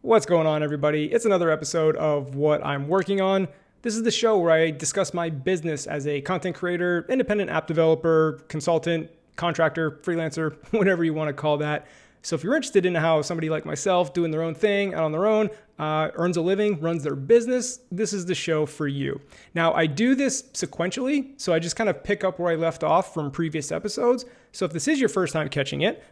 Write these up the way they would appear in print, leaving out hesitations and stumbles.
What's going on, everybody? It's another episode of What I'm Working On. This is the show where I discuss my business as a content creator, independent app developer, consultant, contractor, freelancer, whatever you want to call that. So if you're interested in how somebody like myself doing their own thing out on their own earns a living, runs their business, this is the show for you. Now, I do this sequentially, so I just kind of pick up where I left off from previous episodes. So if this is your first time catching it,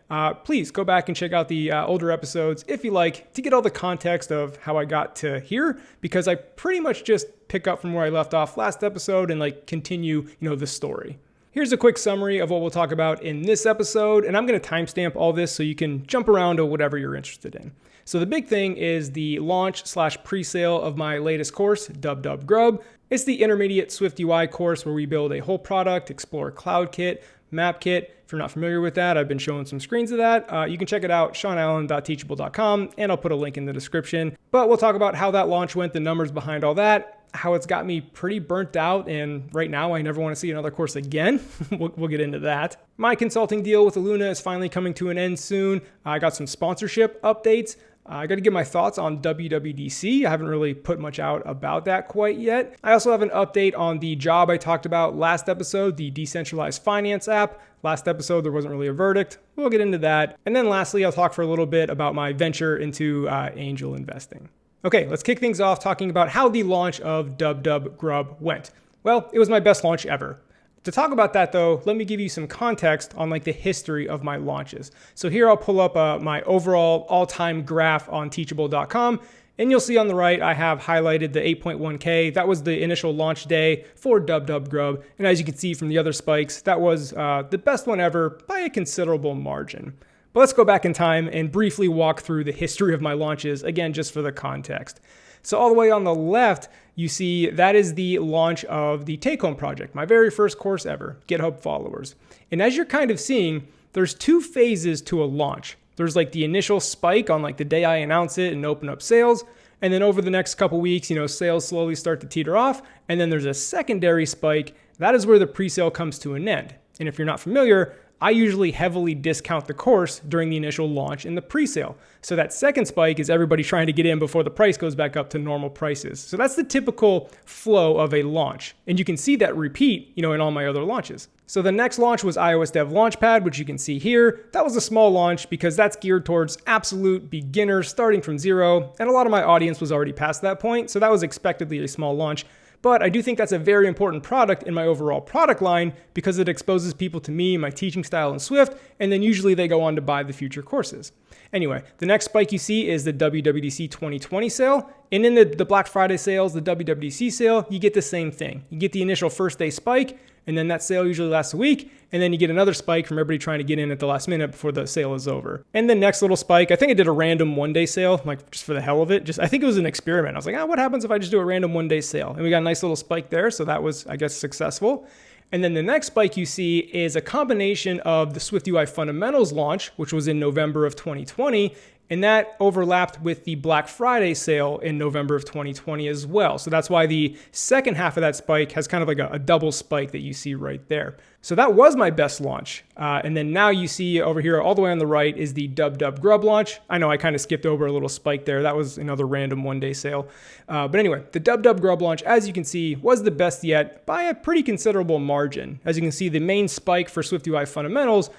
please go back and check out the older episodes if you like to get all the context of how I got to here, because I pretty much just pick up from where I left off last episode and continue, the story. Here's a quick summary of what we'll talk about in this episode, and I'm going to timestamp all this so you can jump around to whatever you're interested in. So the big thing is the launch/pre-sale of my latest course, Dub Grub. It's the intermediate Swift UI course where we build a whole product, explore CloudKit, MapKit. If you're not familiar with that, I've been showing some screens of that. You can check it out, seanallen.teachable.com, and I'll put a link in the description. But we'll talk about how that launch went, the numbers behind all that, how it's got me pretty burnt out, and right now I never want to see another course again. We'll get into that. My consulting deal with Luna is finally coming to an end soon. I got some sponsorship updates. I got to give my thoughts on WWDC. I haven't really put much out about that quite yet. I also have an update on the job I talked about last episode, the decentralized finance app. Last episode, there wasn't really a verdict. We'll get into that. And then lastly, I'll talk for a little bit about my venture into angel investing. Okay, let's kick things off talking about how the launch of Dub Grub went. Well, it was my best launch ever. To talk about that though, let me give you some context on the history of my launches. So here I'll pull up my overall all-time graph on teachable.com, and you'll see on the right I have highlighted the 8.1K. That was the initial launch day for Dub Grub, and as you can see from the other spikes, that was the best one ever by a considerable margin. But let's go back in time and briefly walk through the history of my launches, again, just for the context. So all the way on the left, you see that is the launch of the take-home project, my very first course ever, GitHub followers. And as you're kind of seeing, there's two phases to a launch. There's the initial spike on the day I announce it and open up sales. And then over the next couple weeks, sales slowly start to teeter off. And then there's a secondary spike. That is where the pre-sale comes to an end. And if you're not familiar, I usually heavily discount the course during the initial launch and the pre-sale. So that second spike is everybody trying to get in before the price goes back up to normal prices. So that's the typical flow of a launch. And you can see that repeat, in all my other launches. So the next launch was iOS Dev Launchpad, which you can see here. That was a small launch because that's geared towards absolute beginners starting from zero. And a lot of my audience was already past that point. So that was expectedly a small launch. But I do think that's a very important product in my overall product line because it exposes people to me, my teaching style in Swift, and then usually they go on to buy the future courses. Anyway, the next spike you see is the WWDC 2020 sale. And in the Black Friday sales, the WWDC sale, you get the same thing. You get the initial first day spike, and then that sale usually lasts a week, and then you get another spike from everybody trying to get in at the last minute before the sale is over. And the next little spike, I think I did a random one-day sale, just for the hell of it. I think it was an experiment. I was like, what happens if I just do a random one-day sale? And we got a nice little spike there, so that was, I guess, successful. And then the next spike you see is a combination of the Swift UI Fundamentals launch, which was in November of 2020, and that overlapped with the Black Friday sale in November of 2020 as well. So that's why the second half of that spike has kind of a double spike that you see right there. So that was my best launch. And then now you see over here all the way on the right is the Dub Grub launch. I know I kind of skipped over a little spike there. That was another random one-day sale. But anyway, the Dub Grub launch, as you can see, was the best yet by a pretty considerable margin. As you can see, the main spike for Swift UI Fundamentals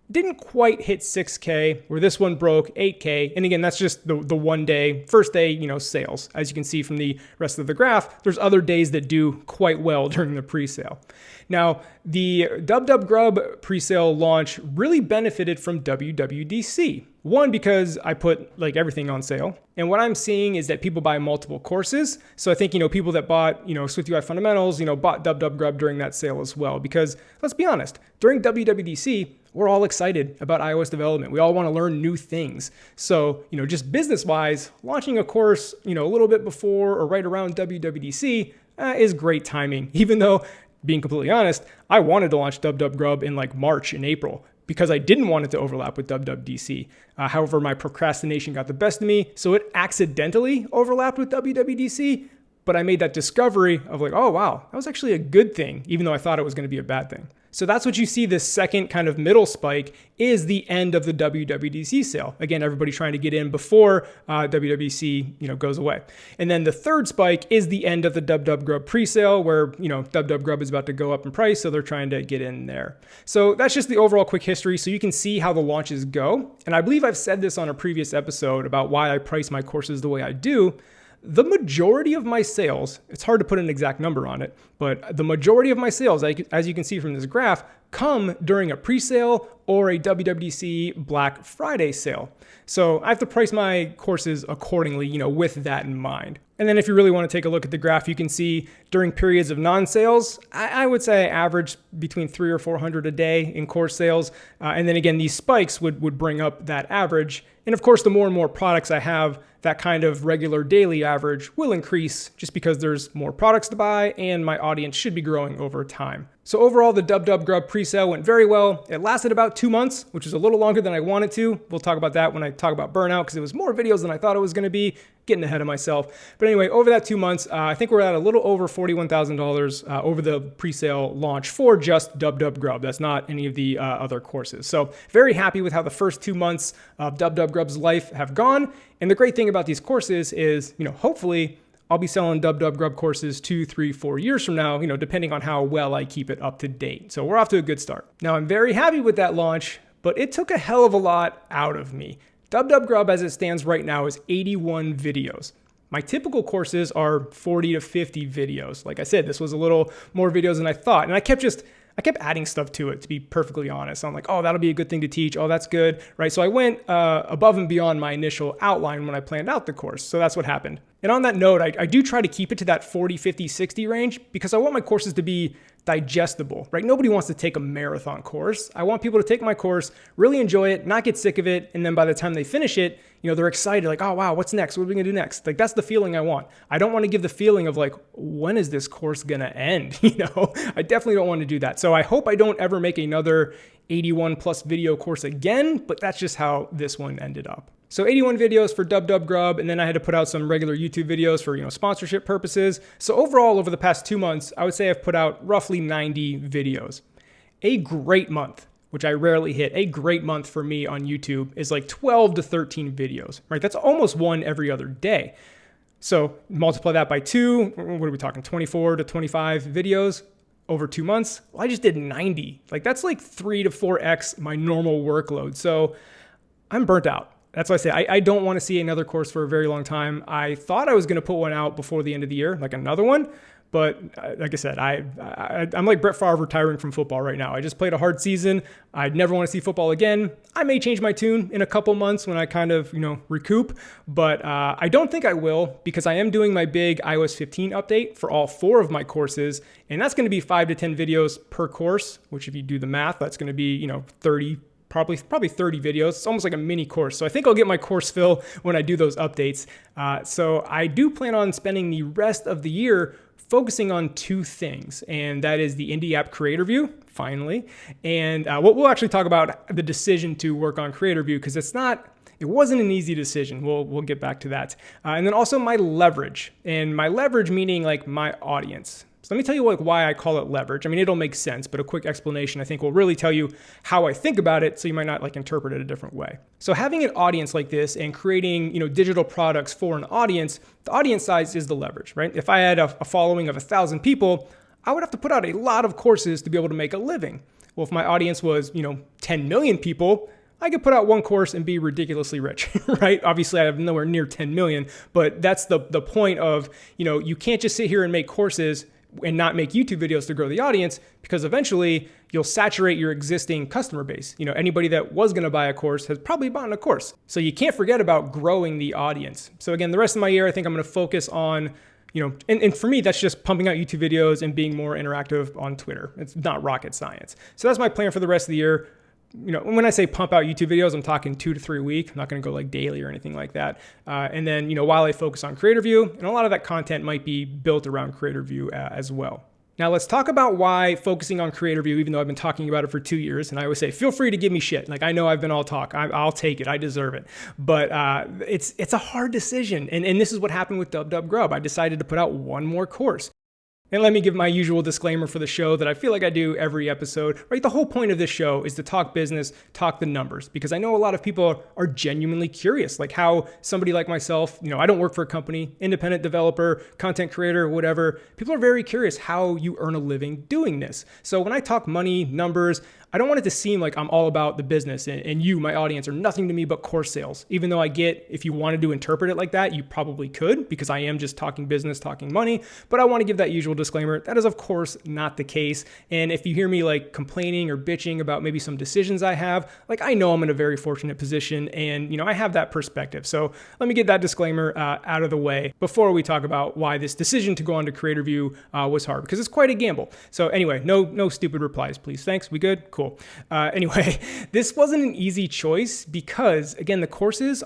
didn't quite hit 6K, where this one broke 8K. And again, that's just the one day, first day, sales. As you can see from the rest of the graph, there's other days that do quite well during the pre-sale. Now, the Dub Grub pre-sale launch really benefited from WWDC. One, because I put everything on sale. And what I'm seeing is that people buy multiple courses. So I think, people that bought, Swift UI Fundamentals, bought Dub Grub during that sale as well. Because let's be honest, during WWDC, we're all excited about iOS development. We all want to learn new things. So, just business-wise, launching a course, a little bit before or right around WWDC is great timing. Even though, being completely honest, I wanted to launch Dub Grub in March and April because I didn't want it to overlap with WWDC. However, my procrastination got the best of me, so it accidentally overlapped with WWDC, but I made that discovery of oh wow, that was actually a good thing, even though I thought it was going to be a bad thing. So that's what you see. This second kind of middle spike is the end of the WWDC sale. Again, everybody trying to get in before WWDC goes away. And then the third spike is the end of the Dub Grub pre-sale where Dub Grub is about to go up in price, so they're trying to get in there. So that's just the overall quick history, so you can see how the launches go. And I believe I've said this on a previous episode about why I price my courses the way I do. The majority of my sales, it's hard to put an exact number on it, but the majority of my sales, as you can see from this graph, come during a pre-sale or a WWDC Black Friday sale. So I have to price my courses accordingly, with that in mind. And then if you really want to take a look at the graph, you can see during periods of non-sales, I would say I average between 300 or 400 a day in course sales. And then again, these spikes would bring up that average. And of course, the more and more products I have, that kind of regular daily average will increase just because there's more products to buy and my audience should be growing over time. So overall, the Dub Grub pre-sale went very well. It lasted about 2 months, which is a little longer than I wanted to. We'll talk about that when I talk about Burnout because it was more videos than I thought it was going to be. Getting ahead of myself. But anyway, over that 2 months, I think we're at a little over $41,000 over the pre-sale launch for just Dub Grub. That's not any of the other courses. So very happy with how the first 2 months of Dub Grub's life have gone. And the great thing about these courses is, hopefully I'll be selling Dub Grub courses 2, 3, 4 years from now, depending on how well I keep it up to date. So we're off to a good start. Now I'm very happy with that launch, but it took a hell of a lot out of me. Dub Grub as it stands right now is 81 videos. My typical courses are 40 to 50 videos. Like I said, this was a little more videos than I thought. And I kept adding stuff to it, to be perfectly honest. I'm like, oh, that'll be a good thing to teach. Oh, that's good, right? So I went above and beyond my initial outline when I planned out the course. So that's what happened. And on that note, I do try to keep it to that 40, 50, 60 range because I want my courses to be digestible, right? Nobody wants to take a marathon course. I want people to take my course, really enjoy it, not get sick of it. And then by the time they finish it, they're excited, like, oh, wow, what's next? What are we gonna do next? Like, that's the feeling I want. I don't want to give the feeling of like, when is this course gonna end? I definitely don't want to do that. So I hope I don't ever make another 81 plus video course again, but that's just how this one ended up. So 81 videos for Dub Grub, and then I had to put out some regular YouTube videos for sponsorship purposes. So overall, over the past 2 months, I would say I've put out roughly 90 videos. A great month, which I rarely hit, a great month for me on YouTube is like 12 to 13 videos, right? That's almost one every other day. So multiply that by 2, what are we talking, 24 to 25 videos over 2 months? Well, I just did 90. Like that's like 3 to 4x my normal workload. So I'm burnt out. That's why I say I don't want to see another course for a very long time. I thought I was going to put one out before the end of the year, like another one. But like I said, I'm like Brett Favre retiring from football right now. I just played a hard season. I'd never want to see football again. I may change my tune in a couple months when I kind of, recoup. But I don't think I will because I am doing my big iOS 15 update for all 4 of my courses. And that's going to be 5 to 10 videos per course, which if you do the math, that's going to be, 30 probably 30 videos. It's almost like a mini course. So I think I'll get my course fill when I do those updates. So I do plan on spending the rest of the year focusing on 2 things, and that is the indie app CreatorView, finally. And we'll actually talk about the decision to work on CreatorView because it wasn't an easy decision. We'll get back to that. And then also my leverage, and my leverage meaning like my audience. So let me tell you why I call it leverage. I mean, it'll make sense, but a quick explanation I think will really tell you how I think about it so you might not interpret it a different way. So having an audience like this and creating digital products for an audience, the audience size is the leverage, right? If I had a following of 1,000 people, I would have to put out a lot of courses to be able to make a living. Well, if my audience was 10 million people, I could put out one course and be ridiculously rich, right? Obviously, I have nowhere near 10 million, but that's the point of, you can't just sit here and make courses and not make YouTube videos to grow the audience because eventually you'll saturate your existing customer base. Anybody that was going to buy a course has probably bought a course. So you can't forget about growing the audience. So again, the rest of my year, I think I'm going to focus on, and for me, that's just pumping out YouTube videos and being more interactive on Twitter. It's not rocket science. So that's my plan for the rest of the year. When I say pump out YouTube videos, I'm talking 2 to 3 a week. I'm not going to go like daily or anything like that. And then, while I focus on CreatorView, and a lot of that content might be built around CreatorView as well. Now let's talk about why focusing on CreatorView, even though I've been talking about it for 2 years, and I always say, feel free to give me shit. Like I know I've been all talk, I'll take it, I deserve it. But it's a hard decision. And this is what happened with Dub Grub. I decided to put out one more course. And let me give my usual disclaimer for the show that I feel like I do every episode, right? The whole point of this show is to talk business, talk the numbers, because I know a lot of people are genuinely curious, like how somebody like myself, I don't work for a company, independent developer, content creator, whatever. People are very curious how you earn a living doing this. So when I talk money, numbers, I don't want it to seem like I'm all about the business and you, my audience, are nothing to me but course sales. Even though I get, if you wanted to interpret it like that, you probably could, because I am just talking business, talking money. But I want to give that usual disclaimer. That is, of course, not the case. And if you hear me like complaining or bitching about maybe some decisions I have, like I know I'm in a very fortunate position and, I have that perspective. So let me get that disclaimer out of the way before we talk about why this decision to go on to CreatorView was hard, because it's quite a gamble. So anyway, no stupid replies, please. Thanks. We good? Cool. Anyway, this wasn't an easy choice because, again, the courses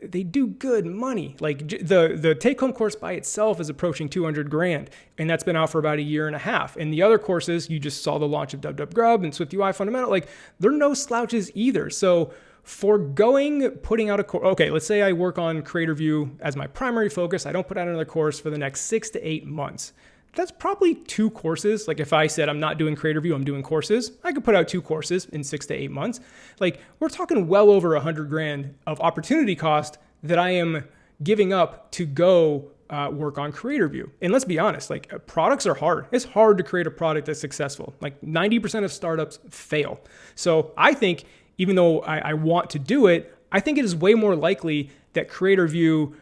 they do good money. Like the take-home course by itself is approaching 200 grand, and that's been out for about a year and a half. And the other courses, you just saw the launch of Dub Grub and SwiftUI Fundamental, like they're no slouches either. So foregoing putting out a course, okay, let's say I work on CreatorView as my primary focus. I don't put out another course for the next 6 to 8 months. That's probably 2 courses. Like if I said I'm not doing CreatorView, I'm doing courses, I could put out 2 courses in 6 to 8 months. Like we're talking well over 100 grand of opportunity cost that I am giving up to go work on CreatorView. And let's be honest, like products are hard. It's hard to create a product that's successful. Like 90% of startups fail. So I think even though I want to do it, I think it is way more likely that CreatorView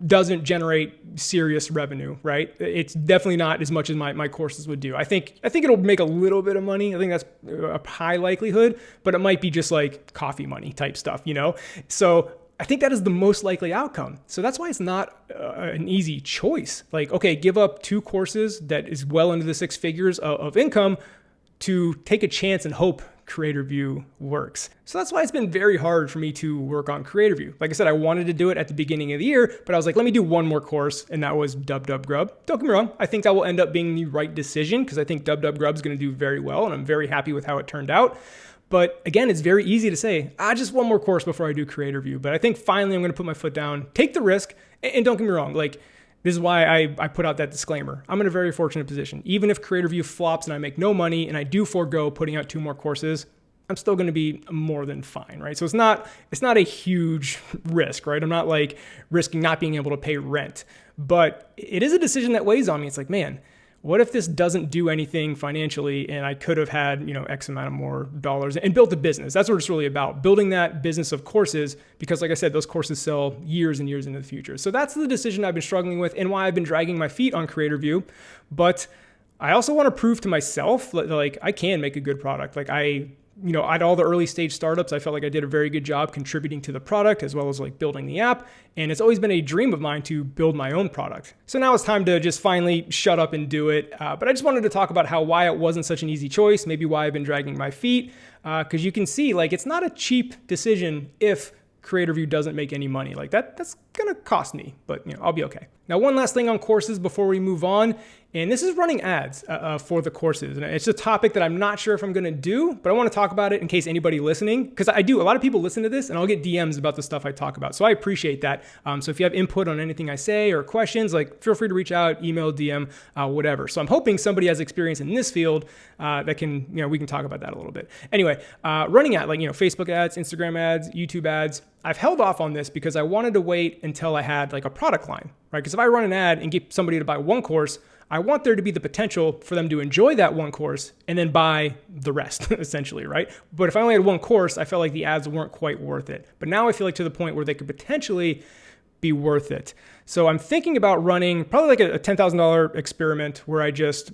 doesn't generate serious revenue, right? It's definitely not as much as my courses would do. I think it'll make a little bit of money. I think that's a high likelihood, but it might be just like coffee money type stuff, So I think that is the most likely outcome. So that's why it's not an easy choice. Like, okay, give up 2 courses that is well into the 6 figures of income to take a chance and hope CreatorView works. So that's why it's been very hard for me to work on CreatorView. Like I said, I wanted to do it at the beginning of the year, but I was like, let me do one more course, and that was Dub Grub. Don't get me wrong, I think that will end up being the right decision because I think Dub Grub is going to do very well, and I'm very happy with how it turned out. But again, it's very easy to say, just one more course before I do CreatorView. But I think finally I'm going to put my foot down, take the risk, and don't get me wrong, like this is why I put out that disclaimer. I'm in a very fortunate position. Even if CreatorView flops and I make no money and I do forego putting out 2 more courses, I'm still going to be more than fine, right? So it's not a huge risk, right? I'm not like risking not being able to pay rent, but it is a decision that weighs on me. It's like, man, what if this doesn't do anything financially and I could have had, X amount of more dollars and built a business? That's what it's really about, building that business of courses, because like I said, those courses sell years and years into the future. So that's the decision I've been struggling with and why I've been dragging my feet on CreatorView. But I also want to prove to myself that like I can make a good product. Like at all the early stage startups, I felt like I did a very good job contributing to the product as well as like building the app. And it's always been a dream of mine to build my own product. So now it's time to just finally shut up and do it. But I just wanted to talk about why it wasn't such an easy choice, maybe why I've been dragging my feet. Because you can see like it's not a cheap decision if CreatorView doesn't make any money. Like that's gonna cost me, but I'll be okay. Now, one last thing on courses before we move on, and this is running ads for the courses. And it's a topic that I'm not sure if I'm gonna do, but I wanna talk about it in case anybody listening, because I do, a lot of people listen to this and I'll get DMs about the stuff I talk about. So I appreciate that. So if you have input on anything I say or questions, like feel free to reach out, email, DM, whatever. So I'm hoping somebody has experience in this field that can, we can talk about that a little bit. Anyway, running ad, like, Facebook ads, Instagram ads, YouTube ads, I've held off on this because I wanted to wait until I had like a product line, right? Because if I run an ad and get somebody to buy one course, I want there to be the potential for them to enjoy that one course and then buy the rest, essentially, right? But if I only had one course, I felt like the ads weren't quite worth it. But now I feel like to the point where they could potentially be worth it. So I'm thinking about running probably like a $10,000 experiment where I just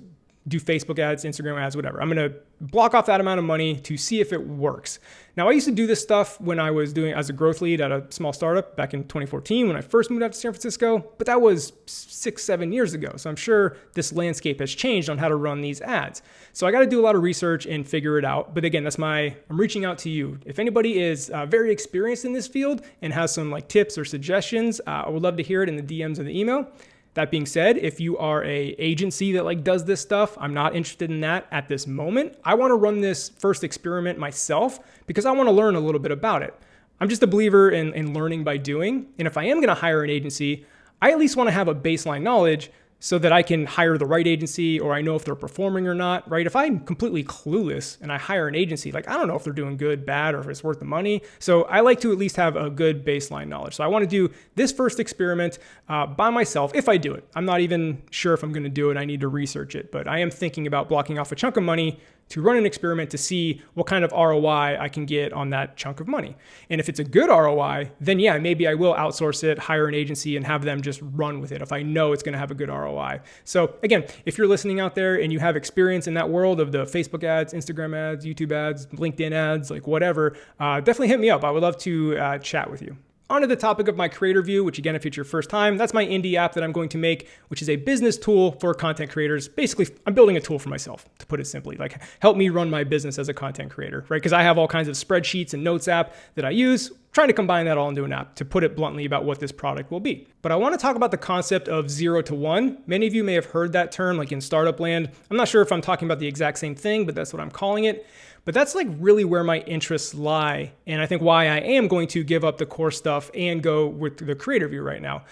do Facebook ads, Instagram ads, whatever. I'm going to block off that amount of money to see if it works. Now, I used to do this stuff when I was doing as a growth lead at a small startup back in 2014 when I first moved out to San Francisco, but that was 6-7 years ago. So I'm sure this landscape has changed on how to run these ads. So I got to do a lot of research and figure it out. But again, I'm reaching out to you. If anybody is very experienced in this field and has some like tips or suggestions, I would love to hear it in the DMs or the email. That being said, if you are a agency that like does this stuff, I'm not interested in that at this moment. I want to run this first experiment myself because I want to learn a little bit about it. I'm just a believer in learning by doing. And if I am going to hire an agency, I at least want to have a baseline knowledge so that I can hire the right agency, or I know if they're performing or not, right? If I'm completely clueless and I hire an agency, like I don't know if they're doing good, bad, or if it's worth the money. So I like to at least have a good baseline knowledge. So I want to do this first experiment by myself if I do it. I'm not even sure if I'm going to do it. I need to research it, but I am thinking about blocking off a chunk of money to run an experiment to see what kind of ROI I can get on that chunk of money. And if it's a good ROI, then yeah, maybe I will outsource it, hire an agency, and have them just run with it if I know it's going to have a good ROI. So again, if you're listening out there and you have experience in that world of the Facebook ads, Instagram ads, YouTube ads, LinkedIn ads, like whatever, definitely hit me up. I would love to chat with you. On to the topic of my CreatorView, which again, if it's your first time, that's my indie app that I'm going to make, which is a business tool for content creators. Basically, I'm building a tool for myself, to put it simply, like help me run my business as a content creator, right? Because I have all kinds of spreadsheets and notes app that I use, trying to combine that all into an app, to put it bluntly, about what this product will be. But I want to talk about the concept of 0 to 1. Many of you may have heard that term, like in startup land. I'm not sure if I'm talking about the exact same thing, but that's what I'm calling it. But that's like really where my interests lie. And I think why I am going to give up the core stuff and go with the CreatorView right now.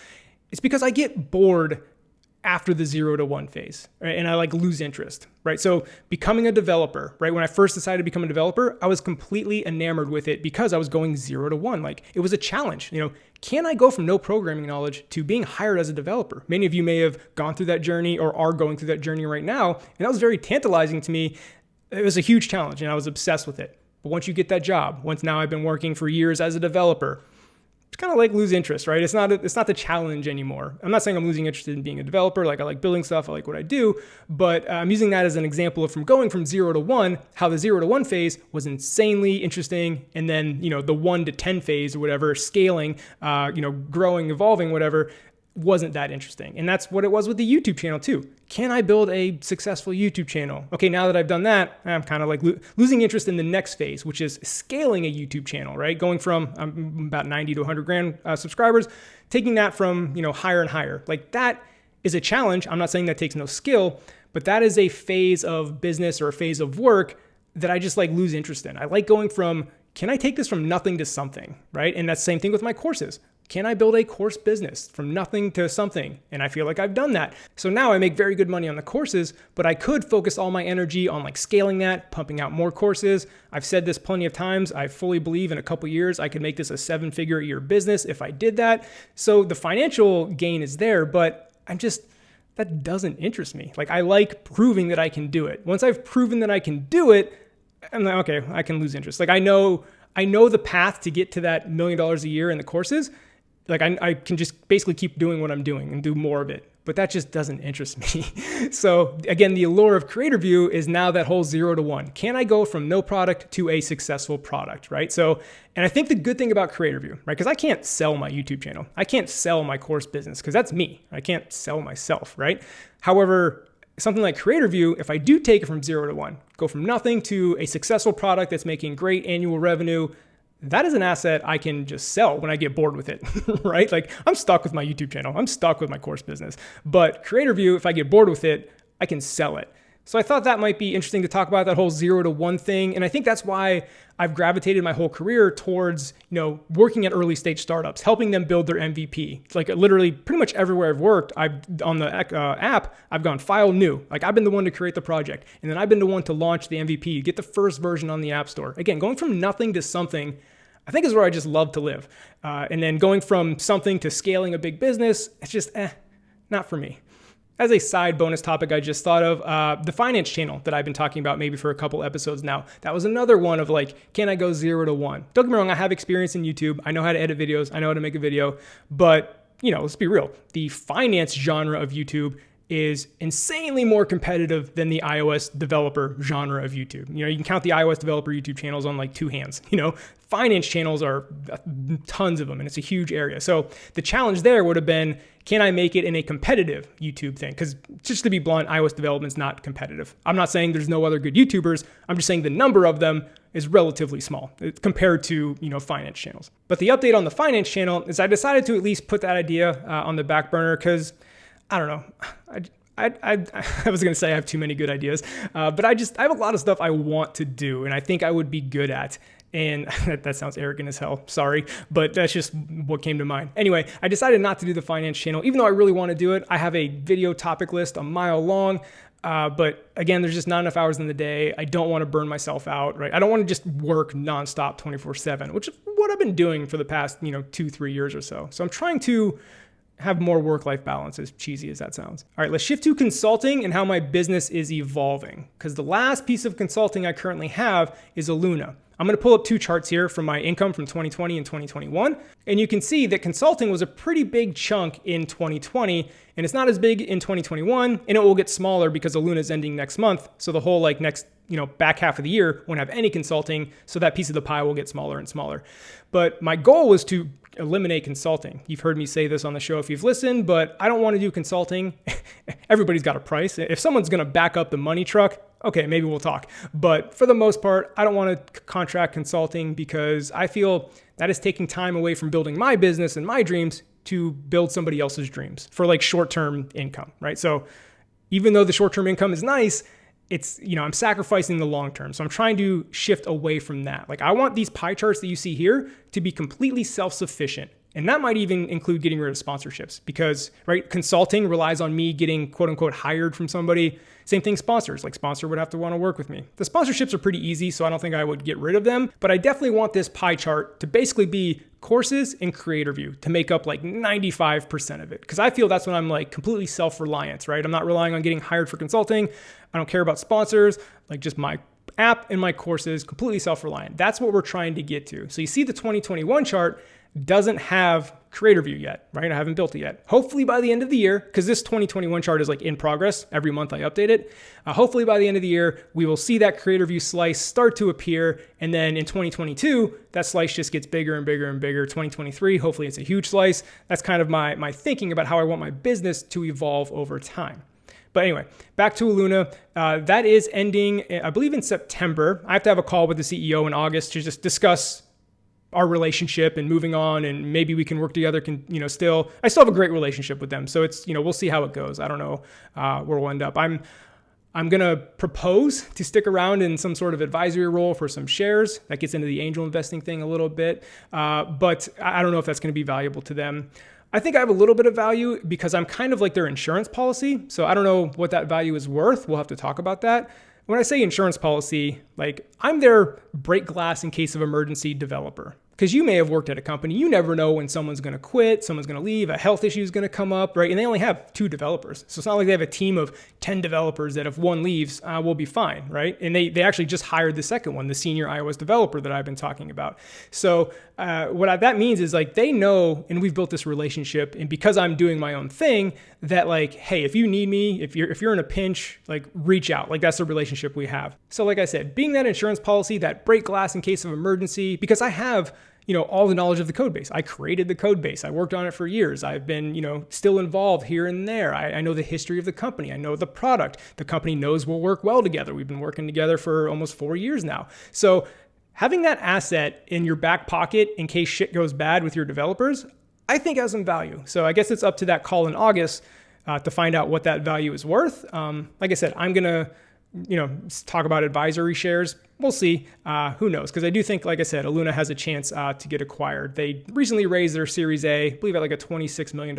It's because I get bored after the 0 to 1 phase, right? And I like lose interest, right? So becoming a developer, right? When I first decided to become a developer, I was completely enamored with it because I was going 0 to 1. Like it was a challenge, can I go from no programming knowledge to being hired as a developer? Many of you may have gone through that journey or are going through that journey right now. And that was very tantalizing to me. It was a huge challenge and I was obsessed with it. But once you get that job, once now I've been working for years as a developer, it's kind of like lose interest, right? It's not the challenge anymore. I'm not saying I'm losing interest in being a developer. Like I like building stuff, I like what I do, but I'm using that as an example of from going from 0 to 1, how the 0 to 1 phase was insanely interesting. And then, the 1 to 10 phase or whatever, scaling, growing, evolving, whatever, wasn't that interesting. And that's what it was with the YouTube channel too. Can I build a successful YouTube channel? Okay, now that I've done that, I'm kind of like losing interest in the next phase, which is scaling a YouTube channel, right? Going from about 90 to 100 grand subscribers, taking that from, higher and higher. Like that is a challenge. I'm not saying that takes no skill, but that is a phase of business or a phase of work that I just like lose interest in. I like going from, can I take this from nothing to something, right? And that's the same thing with my courses. Can I build a course business from nothing to something? And I feel like I've done that. So now I make very good money on the courses, but I could focus all my energy on like scaling that, pumping out more courses. I've said this plenty of times. I fully believe in a couple years, I could make this a 7-figure a year business if I did that. So the financial gain is there, but that doesn't interest me. Like I like proving that I can do it. Once I've proven that I can do it, I'm like, okay, I can lose interest. Like I know the path to get to that $1 million a year in the courses. Like I can just basically keep doing what I'm doing and do more of it, but that just doesn't interest me. So again, the allure of CreatorView is now that whole 0 to 1. Can I go from no product to a successful product, right? So, and I think the good thing about CreatorView, right? Because I can't sell my YouTube channel. I can't sell my course business because that's me. I can't sell myself, right? However, something like CreatorView, if I do take it from 0 to 1, go from nothing to a successful product that's making great annual revenue, that is an asset I can just sell when I get bored with it, right? Like I'm stuck with my YouTube channel. I'm stuck with my course business. But CreatorView, if I get bored with it, I can sell it. So I thought that might be interesting to talk about, that whole 0 to 1 thing. And I think that's why I've gravitated my whole career towards, working at early stage startups, helping them build their MVP. It's like literally pretty much everywhere I've worked, on the app, I've gone file new. Like I've been the one to create the project. And then I've been the one to launch the MVP, get the first version on the App Store. Again, going from nothing to something, I think is where I just love to live. And then going from something to scaling a big business, it's just, not for me. As a side bonus topic I just thought of, the finance channel that I've been talking about maybe for a couple episodes now. That was another one of like, can I go 0 to 1? Don't get me wrong, I have experience in YouTube. I know how to edit videos. I know how to make a video. But, let's be real. The finance genre of YouTube is insanely more competitive than the iOS developer genre of YouTube. You can count the iOS developer YouTube channels on like 2 hands. Finance channels are tons of them, and it's a huge area. So the challenge there would have been, can I make it in a competitive YouTube thing? Because just to be blunt, iOS development's not competitive. I'm not saying there's no other good YouTubers. I'm just saying the number of them is relatively small compared to, finance channels. But the update on the finance channel is I decided to at least put that idea on the back burner because I don't know. I was going to say I have too many good ideas, but I have a lot of stuff I want to do and I think I would be good at. And that sounds arrogant as hell. Sorry, but that's just what came to mind. Anyway, I decided not to do the finance channel, even though I really want to do it. I have a video topic list a mile long. But again, there's just not enough hours in the day. I don't want to burn myself out, right? I don't want to just work nonstop 24/7, which is what I've been doing for the past, 2-3 years or so. So I'm trying to have more work-life balance, as cheesy as that sounds. All right, let's shift to consulting and how my business is evolving. Because the last piece of consulting I currently have is Luna. I'm going to pull up 2 charts here from my income from 2020 and 2021. And you can see that consulting was a pretty big chunk in 2020, and it's not as big in 2021, and it will get smaller because Luna is ending next month. So the whole next, back half of the year won't have any consulting. So that piece of the pie will get smaller and smaller. But my goal was to eliminate consulting. You've heard me say this on the show if you've listened, but I don't want to do consulting. Everybody's got a price. If someone's going to back up the money truck, okay, maybe we'll talk. But for the most part, I don't want to contract consulting because I feel that is taking time away from building my business and my dreams to build somebody else's dreams for short-term income, right? So even though the short-term income is nice, it's, I'm sacrificing the long-term. So I'm trying to shift away from that. I want these pie charts that you see here to be completely self-sufficient. And that might even include getting rid of sponsorships because, right, consulting relies on me getting quote unquote hired from somebody. Same thing, sponsors. Sponsor would have to want to work with me. The sponsorships are pretty easy, so I don't think I would get rid of them. But I definitely want this pie chart to basically be courses and CreatorView to make up 95% of it. Because I feel that's when I'm completely self-reliant, right? I'm not relying on getting hired for consulting. I don't care about sponsors, just my app and my courses, completely self-reliant. That's what we're trying to get to. So you see the 2021 chart doesn't have CreatorView yet, right? I haven't built it yet. Hopefully by the end of the year, because this 2021 chart is in progress. Every month I update it. Hopefully by the end of the year, we will see that CreatorView slice start to appear. And then in 2022, that slice just gets bigger and bigger and bigger. 2023, hopefully it's a huge slice. That's kind of my thinking about how I want my business to evolve over time. But anyway, back to Luna. That is ending, I believe, in September. I have to have a call with the CEO in August to just discuss our relationship and moving on, and maybe we can work together. I still have a great relationship with them. So it's, we'll see how it goes. I don't know where we'll end up. I'm going to propose to stick around in some sort of advisory role for some shares. That gets into the angel investing thing a little bit. But I don't know if that's going to be valuable to them. I think I have a little bit of value because I'm kind of like their insurance policy. So I don't know what that value is worth. We'll have to talk about that. When I say insurance policy, I'm their break glass in case of emergency developer. Because you may have worked at a company, you never know when someone's going to quit, someone's going to leave, a health issue is going to come up, right? And they only have 2 developers. So it's not like they have a team of 10 developers that if one leaves, we'll be fine, right? And they actually just hired the second one, the senior iOS developer that I've been talking about. So what that means is they know, and we've built this relationship, and because I'm doing my own thing, that hey, if you need me, if you're in a pinch, reach out. That's the relationship we have. So like I said, being that insurance policy, that break glass in case of emergency, because I have all the knowledge of the code base. I created the code base. I worked on it for years. I've been, still involved here and there. I know the history of the company. I know the product. The company knows we'll work well together. We've been working together for almost 4 years now. So having that asset in your back pocket in case shit goes bad with your developers, I think has some value. So I guess it's up to that call in August to find out what that value is worth. Like I said, I'm going to talk about advisory shares. We'll see. Who knows? Because I do think, like I said, Luna has a chance to get acquired. They recently raised their Series A, I believe at a $26 million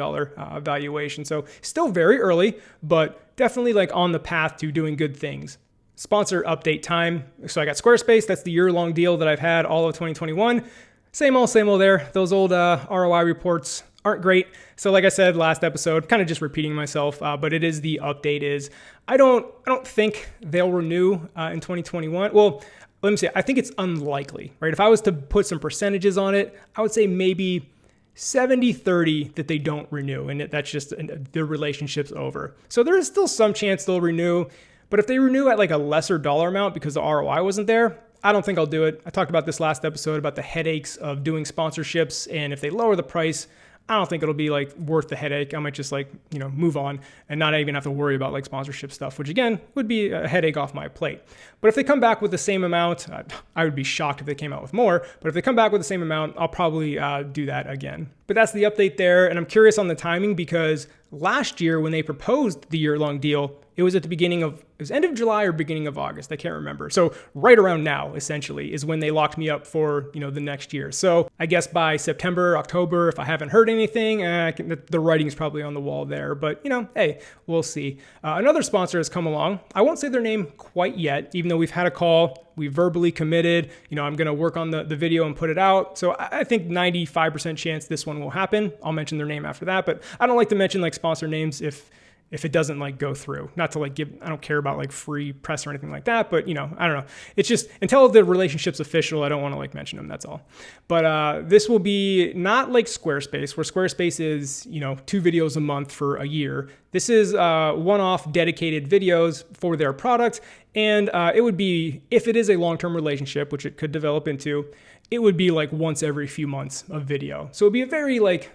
valuation. So still very early, but definitely on the path to doing good things. Sponsor update time. So I got Squarespace. That's the year-long deal that I've had all of 2021. Same old there. Those old ROI reports aren't great. So like I said last episode, kind of just repeating myself, but it is the update is I don't think they'll renew in 2021. Well, let me say, I think it's unlikely, right? If I was to put some percentages on it, I would say maybe 70-30 that they don't renew, and that's just the relationship's over. So there is still some chance they'll renew, but if they renew at a lesser dollar amount because the ROI wasn't there, I don't think I'll do it. I talked about this last episode about the headaches of doing sponsorships, and if they lower the price, I don't think it'll be worth the headache. I might just move on and not even have to worry about sponsorship stuff, which again would be a headache off my plate. But if they come back with the same amount, I would be shocked if they came out with more, but if they come back with the same amount, I'll probably do that again. But that's the update there. And I'm curious on the timing because last year when they proposed the year-long deal, it was at it was end of July or beginning of August. I can't remember. So right around now, essentially, is when they locked me up for, the next year. So I guess by September, October, if I haven't heard anything, the writing's probably on the wall there. But, hey, we'll see. Another sponsor has come along. I won't say their name quite yet, even though we've had a call. We verbally committed, I'm going to work on the video and put it out. So I think 95% chance this one will happen. I'll mention their name after that, but I don't like to mention like sponsor names if it doesn't like go through. Not to like I don't care about like free press or anything like that, but I don't know. It's just until the relationship's official, I don't want to like mention them. That's all. But this will be not like Squarespace, where Squarespace is, 2 videos a month for a year. This is one-off dedicated videos for their product. And it would be, if it is a long-term relationship, which it could develop into, it would be like once every few months of video. So it'd be a very like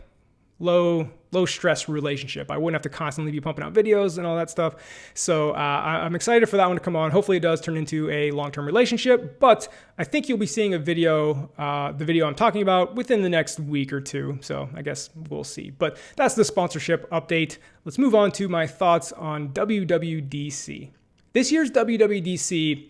low stress relationship. I wouldn't have to constantly be pumping out videos and all that stuff. So I'm excited for that one to come on. Hopefully it does turn into a long-term relationship, but I think you'll be seeing a video, the video I'm talking about, within the next week or two. So I guess we'll see. But that's the sponsorship update. Let's move on to my thoughts on WWDC. This year's WWDC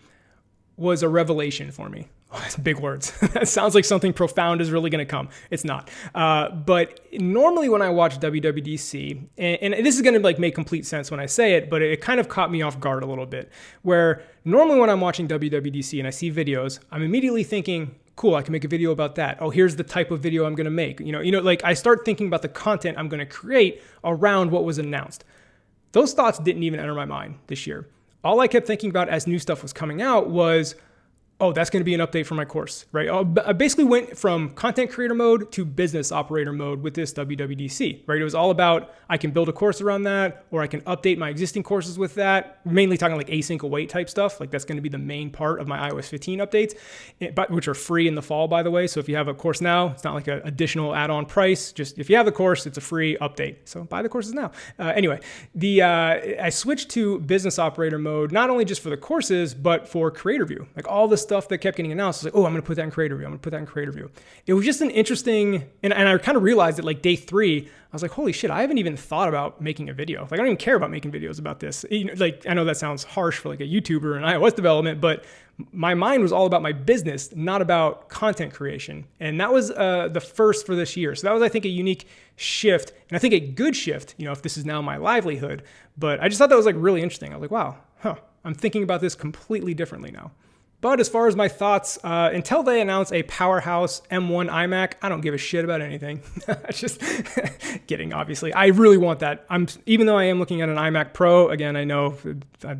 was a revelation for me. Oh, that's big words. That sounds like something profound is really going to come. It's not. But normally when I watch WWDC, and this is going to like make complete sense when I say it, but it kind of caught me off guard a little bit, where normally when I'm watching WWDC and I see videos, I'm immediately thinking, cool, I can make a video about that. Oh, here's the type of video I'm going to make. Like I start thinking about the content I'm going to create around what was announced. Those thoughts didn't even enter my mind this year. All I kept thinking about as new stuff was coming out was, oh, that's going to be an update for my course, right? I basically went from content creator mode to business operator mode with this WWDC, right? It was all about, I can build a course around that, or I can update my existing courses with that, mainly talking like async await type stuff. Like that's going to be the main part of my iOS 15 updates, which are free in the fall, by the way. So if you have a course now, it's not like an additional add-on price. Just if you have the course, it's a free update. So buy the courses now. Anyway, I switched to business operator mode, not only just for the courses, but for CreatorView. Like all the stuff that kept getting announced was like, oh, I'm going to put that in CreatorView. It was just an interesting, and I kind of realized that like day 3, I was like, holy shit, I haven't even thought about making a video. Like I don't even care about making videos about this. Like I know that sounds harsh for like a YouTuber and iOS development, but my mind was all about my business, not about content creation. And that was the first for this year. So that was, I think, a unique shift, and I think a good shift, if this is now my livelihood. But I just thought that was like really interesting. I was like, wow, I'm thinking about this completely differently now. But as far as my thoughts, until they announce a powerhouse M1 iMac, I don't give a shit about anything. Just kidding, obviously. I really want that. Even though I am looking at an iMac Pro, again, I know I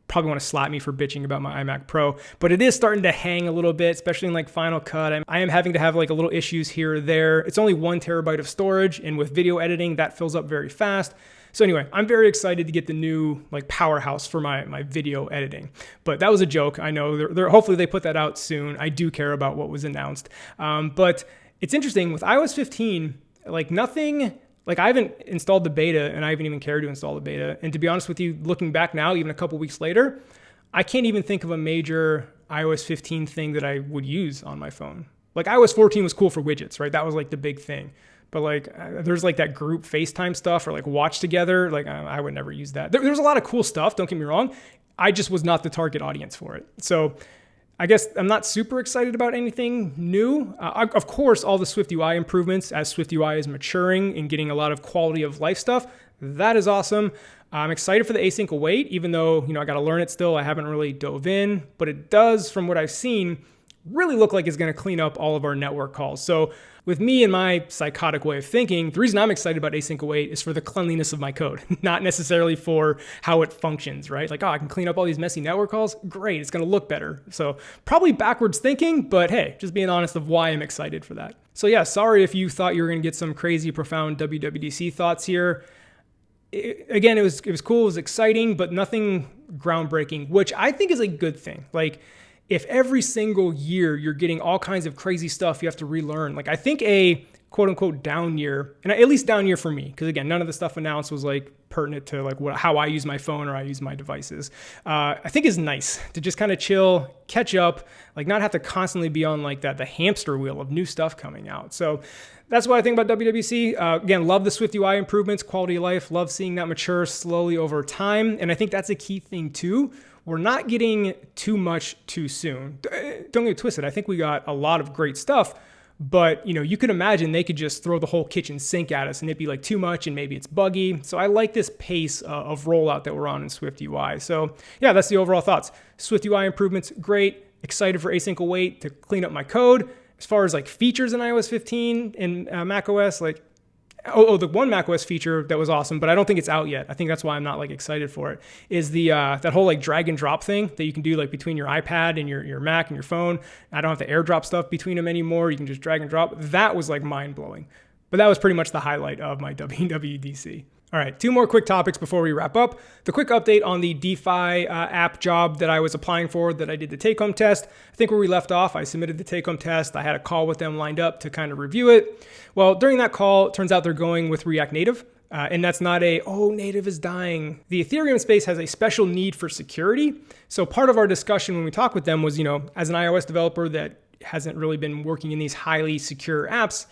probably want to slap me for bitching about my iMac Pro, but it is starting to hang a little bit, especially in like Final Cut. I am having to have like a little issues here or there. It's only 1 terabyte of storage, and with video editing, that fills up very fast. So anyway, I'm very excited to get the new like powerhouse for my video editing. But that was a joke. I know hopefully they put that out soon. I do care about what was announced. But it's interesting with iOS 15, like nothing, like I haven't installed the beta, and I haven't even cared to install the beta. And to be honest with you, looking back now, even a couple weeks later, I can't even think of a major iOS 15 thing that I would use on my phone. Like iOS 14 was cool for widgets, right? That was like the big thing. But like, there's like that group FaceTime stuff or like watch together. Like I would never use that. There's a lot of cool stuff. Don't get me wrong. I just was not the target audience for it. So I guess I'm not super excited about anything new. Of course, all the SwiftUI improvements as SwiftUI is maturing and getting a lot of quality of life stuff. That is awesome. I'm excited for the async await, even though, I got to learn it still. I haven't really dove in, but it does, from what I've seen, really look like it's going to clean up all of our network calls. So with me and my psychotic way of thinking, the reason I'm excited about async await is for the cleanliness of my code, not necessarily for how it functions, right? Like, I can clean up all these messy network calls. Great, it's going to look better. So probably backwards thinking, but hey, just being honest of why I'm excited for that. So yeah, sorry if you thought you were going to get some crazy, profound WWDC thoughts here. Again, it was cool, it was exciting, but nothing groundbreaking, which I think is a good thing. Like, if every single year you're getting all kinds of crazy stuff you have to relearn, like I think a quote unquote down year, and at least down year for me, because again, none of the stuff announced was like pertinent to like how I use my phone or I use my devices. I think is nice to just kind of chill, catch up, like not have to constantly be on like the hamster wheel of new stuff coming out. So that's what I think about WWDC. Again, love the Swift UI improvements, quality of life, love seeing that mature slowly over time. And I think that's a key thing too. We're not getting too much too soon. Don't get it twisted. I think we got a lot of great stuff, but you could imagine they could just throw the whole kitchen sink at us and it'd be like too much and maybe it's buggy. So I like this pace of rollout that we're on in Swift UI. So yeah, that's the overall thoughts. Swift UI improvements, great. Excited for async await to clean up my code. As far as like features in iOS 15 and macOS, like, the one macOS feature that was awesome, but I don't think it's out yet. I think that's why I'm not like excited for it, is the that whole like drag and drop thing that you can do like between your iPad and your Mac and your phone. I don't have to airdrop stuff between them anymore. You can just drag and drop. That was like mind blowing. But that was pretty much the highlight of my WWDC. All right, 2 more quick topics before we wrap up. The quick update on the DeFi app job that I was applying for, that I did the take-home test. I think where we left off, I submitted the take-home test. I had a call with them lined up to kind of review it. Well, during that call, it turns out they're going with React Native. And that's not native is dying. The Ethereum space has a special need for security. So part of our discussion when we talked with them was, as an iOS developer that hasn't really been working in these highly secure apps,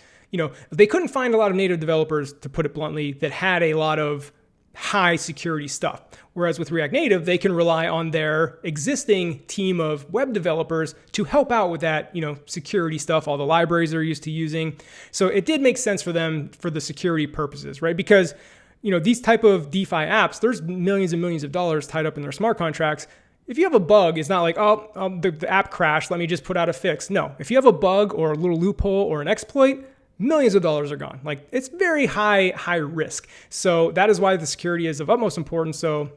they couldn't find a lot of native developers, to put it bluntly, that had a lot of high security stuff. Whereas with React Native, they can rely on their existing team of web developers to help out with that, security stuff, all the libraries they're used to using. So it did make sense for them for the security purposes, right? Because, these type of DeFi apps, there's millions and millions of dollars tied up in their smart contracts. If you have a bug, it's not like, the app crashed, let me just put out a fix. No, if you have a bug or a little loophole or an exploit, millions of dollars are gone. Like, it's very high risk. So that is why the security is of utmost importance. So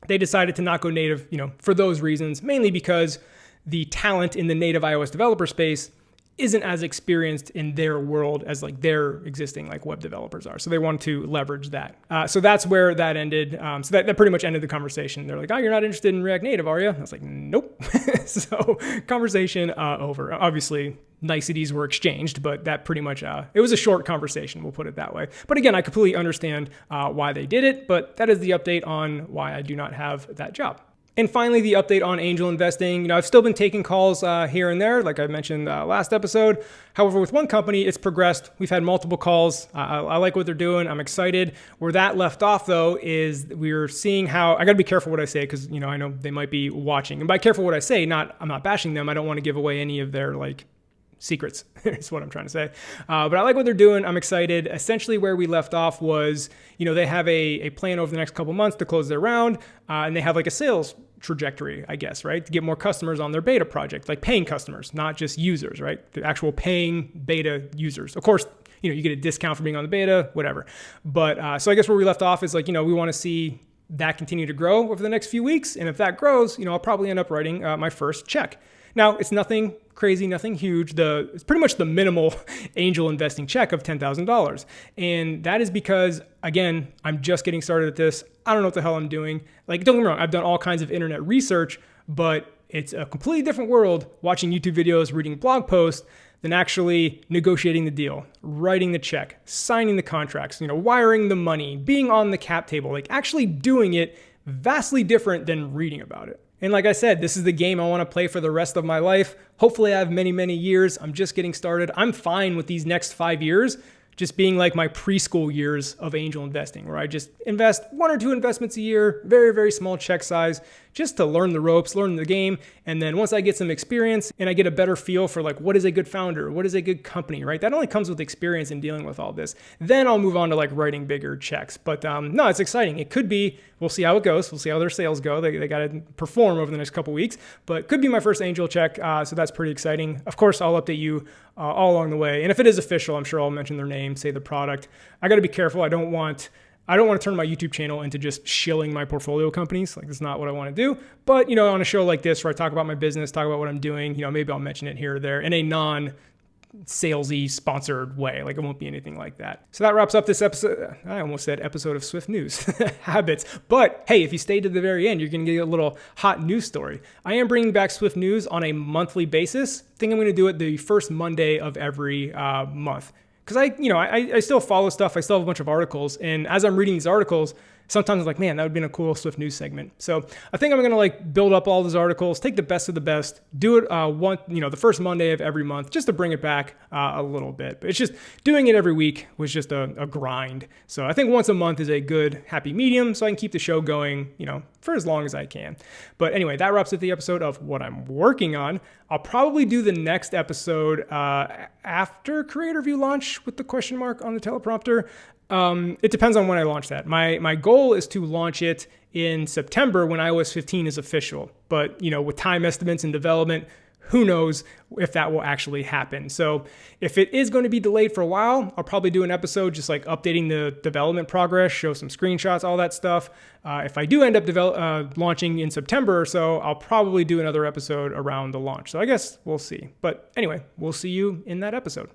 they decided to not go native, for those reasons, mainly because the talent in the native iOS developer space isn't as experienced in their world as like their existing like web developers are. So they wanted to leverage that. So that's where that ended. So that pretty much ended the conversation. They're like, you're not interested in React Native, are you? I was like, nope. So conversation over. Obviously, niceties were exchanged, but that pretty much, it was a short conversation, we'll put it that way. But again, I completely understand why they did it, but that is the update on why I do not have that job. And finally, the update on angel investing. I've still been taking calls here and there, like I mentioned last episode. However, with one company, it's progressed. We've had multiple calls. I like what they're doing. I'm excited. Where that left off, though, is we're seeing how, I got to be careful what I say because, I know they might be watching. And by careful what I say, I'm not bashing them. I don't want to give away any of their secrets is what I'm trying to say. But I like what they're doing. I'm excited. Essentially where we left off was, they have a plan over the next couple months to close their round. And they have like a sales trajectory, I guess, right? To get more customers on their beta project, like paying customers, not just users, right? The actual paying beta users. Of course, you get a discount for being on the beta, whatever. But so I guess where we left off is we want to see that continue to grow over the next few weeks. And if that grows, I'll probably end up writing my first check. Now, it's nothing crazy, nothing huge. It's pretty much the minimal angel investing check of $10,000. And that is because, again, I'm just getting started at this. I don't know what the hell I'm doing. Don't get me wrong, I've done all kinds of internet research, but it's a completely different world watching YouTube videos, reading blog posts, than actually negotiating the deal, writing the check, signing the contracts, wiring the money, being on the cap table, actually doing it, vastly different than reading about it. And like I said, this is the game I want to play for the rest of my life. Hopefully I have many, many years. I'm just getting started. I'm fine with these next 5 years just being like my preschool years of angel investing, where I just invest 1 or 2 investments a year, very, very small check size, just to learn the ropes, learn the game. And then once I get some experience and I get a better feel for what is a good founder, what is a good company, right? That only comes with experience in dealing with all this. Then I'll move on to writing bigger checks. But no, it's exciting. It could be, we'll see how it goes. We'll see how their sales go. They got to perform over the next couple weeks, but could be my first angel check. So that's pretty exciting. Of course, I'll update you all along the way. And if it is official, I'm sure I'll mention their name, say the product. I got to be careful. I don't want to turn my YouTube channel into just shilling my portfolio companies. That's not what I want to do. But, on a show like this where I talk about my business, talk about what I'm doing, maybe I'll mention it here or there in a non-salesy sponsored way. It won't be anything like that. So that wraps up this episode. I almost said episode of Swift News Habits. But hey, if you stayed to the very end, you're going to get a little hot news story. I am bringing back Swift News on a monthly basis. I think I'm going to do it the first Monday of every month. Because I still follow stuff. I still have a bunch of articles. And as I'm reading these articles, sometimes I'm like, man, that would have been a cool Swift news segment. So I think I'm going to like build up all those articles, take the best of the best, do it the first Monday of every month, just to bring it back a little bit. But it's just doing it every week was just a grind. So I think once a month is a good happy medium, so I can keep the show going, for as long as I can. But anyway, that wraps up the episode of what I'm working on. I'll probably do the next episode after CreatorView launch with the question mark on the teleprompter. It depends on when I launch that. My goal is to launch it in September when iOS 15 is official. But, with time estimates and development, who knows if that will actually happen. So if it is going to be delayed for a while, I'll probably do an episode just like updating the development progress, show some screenshots, all that stuff. If I do end up launching in September or so, I'll probably do another episode around the launch. So I guess we'll see. But anyway, we'll see you in that episode.